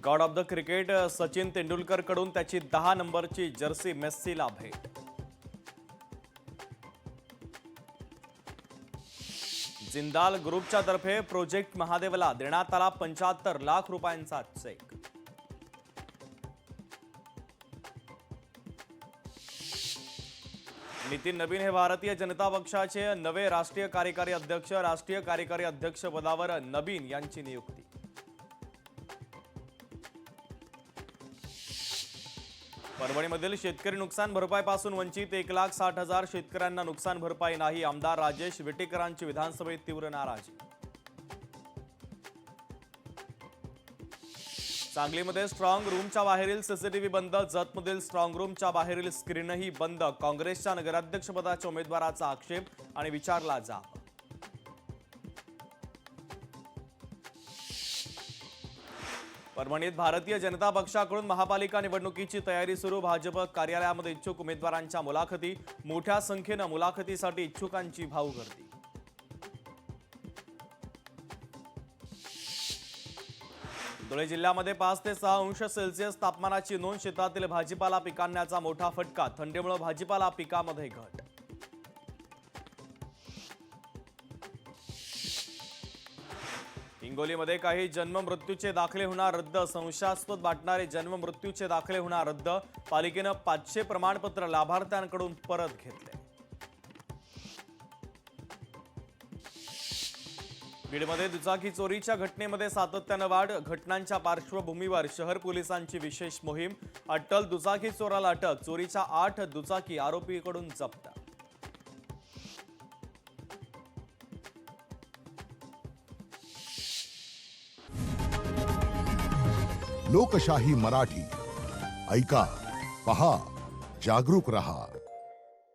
God of the cricket Sachin Tendulkar कडून त्याची 10 नंबरची जर्सी मेस्सीला भेट। जिंदाल ग्रुपच्या तर्फे प्रोजेक्ट महादेवला देण्यात आला 75 लाख रुपयांचा चेक। नितीन नवीन हे भारतीय जनता पक्षाचे नवे राष्ट्रीय कार्यकारी अध्यक्ष। राष्ट्रीय कार्यकारी अध्यक्ष पदावर नवीन यांची नियुक्ती। परभणीमधील शेतकरी नुकसान भरपाईपासून वंचित 1,60,000 शेतकऱ्यांना नुकसान भरपाई नाही। आमदार राजेश विटेकरांची विधानसभेत तीव्र नाराजी। सांगलीमध्ये स्ट्रॉंग रूमच्या बाहेरील सीसीटीव्ही बंद। जतमधील स्ट्रॉंग रूमच्या बाहेरील स्क्रीनही बंद। काँग्रेसच्या नगराध्यक्षपदाच्या उमेदवाराचा आक्षेप आणि विचारला जाब। परभणीत भारतीय जनता पक्षाकडून महापालिका निवडणुकीची तयारी सुरू। भाजप कार्यालयामध्ये इच्छुक उमेदवारांच्या मुलाखती। मोठ्या संख्येने मुलाखतीसाठी इच्छुकांची भाऊ गर्दी। धुळे जिल्ह्यामध्ये 5 ते 6 अंश सेल्सिअस तापमानाची नोंद। शेतातील भाजीपाला पिकांना मोठा फटका। थंडीमुळे भाजीपाला पिकामध्ये घट। हिंगोलीमध्ये काही जन्म मृत्यूचे दाखले होणार रद्द। संशयास्पद वाटणारे जन्म मृत्यूचे दाखले होणार रद्द। पालिकेने 500 प्रमाणपत्र लाभार्थ्यांकडून परत घेतले। बीडमध्ये दुचाकी चोरीच्या घटनेमध्ये सातत्याने वाढ। घटनांच्या पार्श्वभूमीवर शहर पोलिसांची विशेष मोहीम। अट्टल दुचाकी चोराला अटक। चोरीच्या 8 दुचाकी आरोपीकडून जप्त। लोकशाही मराठी ऐका, पहा, जागरूक रहा।